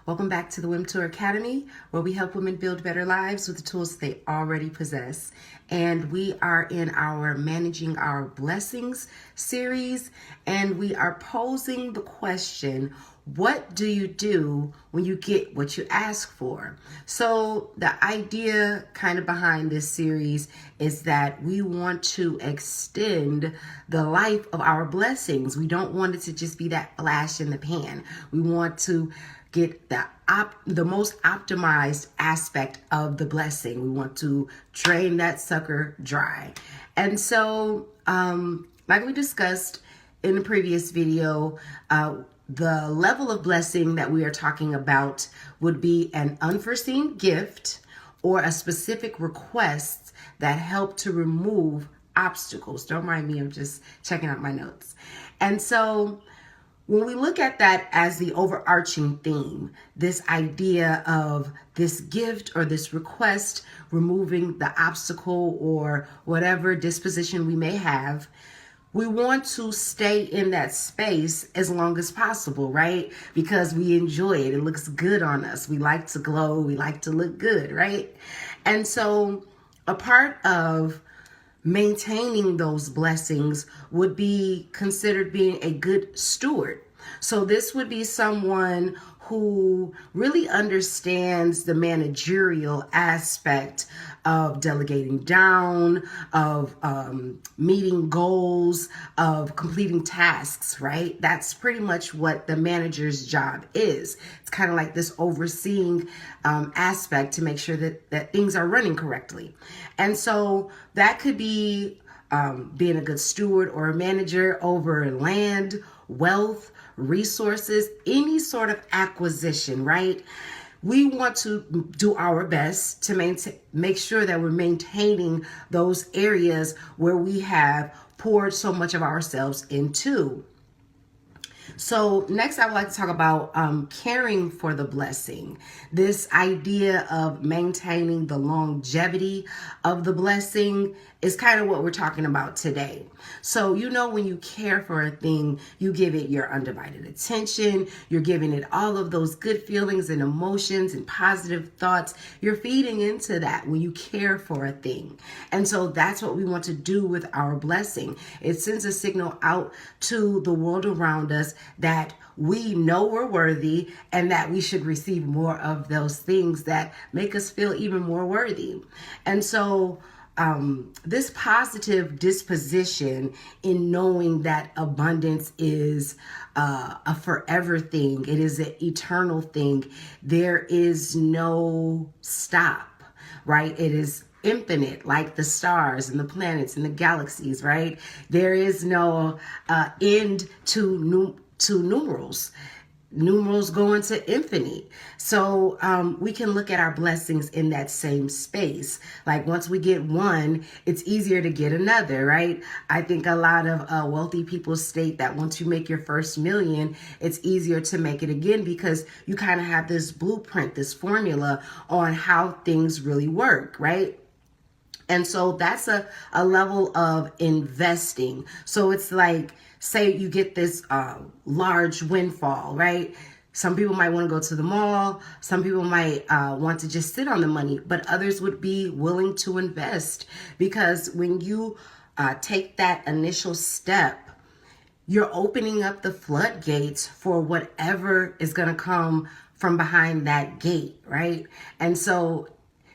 Welcome back to the Women Tour Academy, where we help women build better lives with the tools they already possess. And we are in our Managing Our Blessings series, and we are posing the question, what do you do when you get what you ask for? So the idea kind of behind this series is that we want to extend the life of our blessings. We don't want it to just be that flash in the pan. We want to get the most optimized aspect of the blessing. We want to drain that sucker dry. And so, like we discussed in the previous video, the level of blessing that we are talking about would be an unforeseen gift or a specific request that help to remove obstacles. Don't mind me, I'm just checking out my notes. And so when we look at that as the overarching theme, this idea of this gift or this request removing the obstacle or whatever disposition we may have, we want to stay in that space as long as possible, right? Because we enjoy it. It looks good on us. We like to glow. We like to look good, right? And so a part of maintaining those blessings would be considered being a good steward. So this would be someone who really understands the managerial aspect of delegating down, of meeting goals, of completing tasks, right? That's pretty much what the manager's job is. It's kind of like this overseeing aspect to make sure that things are running correctly. And so that could be being a good steward or a manager over land, wealth, resources, any sort of acquisition, right? We want to do our best to make sure that we're maintaining those areas where we have poured so much of ourselves into. So next I would like to talk about caring for the blessing. This idea of maintaining the longevity of the blessing is kind of what we're talking about today. So, when you care for a thing, you give it your undivided attention. You're giving it all of those good feelings and emotions and positive thoughts. You're feeding into that when you care for a thing. And so that's what we want to do with our blessing. It sends a signal out to the world around us that we know we're worthy and that we should receive more of those things that make us feel even more worthy. And so this positive disposition in knowing that abundance is a forever thing, it is an eternal thing. There is no stop, right? It is infinite, like the stars and the planets and the galaxies, right? There is no end to numerals. Numerals go into infinite. So we can look at our blessings in that same space. Like once we get one, it's easier to get another, right? I think a lot of wealthy people state that once you make your first million, it's easier to make it again because you kind of have this blueprint, this formula on how things really work, right? And so that's a level of investing. So it's like, say you get this large windfall, right? Some people might want to go to the mall. Some people might want to just sit on the money, but others would be willing to invest because when you take that initial step, you're opening up the floodgates for whatever is going to come from behind that gate, right? And so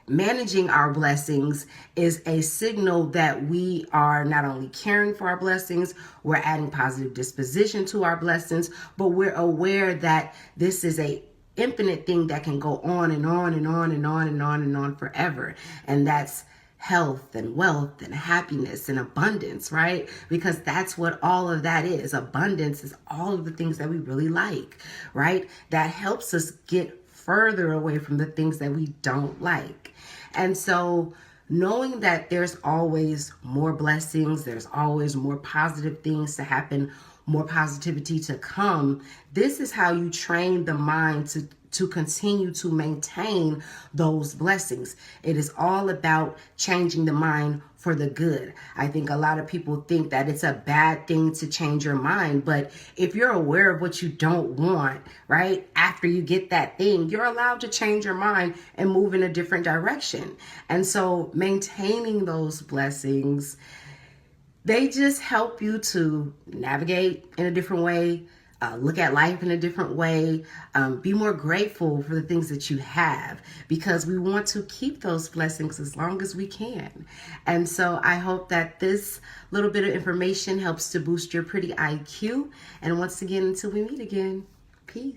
managing our blessings is a signal that we are not only caring for our blessings, we're adding positive disposition to our blessings, but we're aware that this is a infinite thing that can go on and on and on and on and on and on forever. And that's health and wealth and happiness and abundance, right? Because that's what all of that is. Abundance is all of the things that we really like, right? That helps us get further away from the things that we don't like. And so knowing that there's always more blessings, there's always more positive things to happen, more positivity to come, this is how you train the mind to continue to maintain those blessings. It is all about changing the mind for the good. I think a lot of people think that it's a bad thing to change your mind, but if you're aware of what you don't want, right, after you get that thing, you're allowed to change your mind and move in a different direction. And so maintaining those blessings, they just help you to navigate in a different way, look at life in a different way, be more grateful for the things that you have, because we want to keep those blessings as long as we can. And so I hope that this little bit of information helps to boost your pretty IQ. And once again, until we meet again.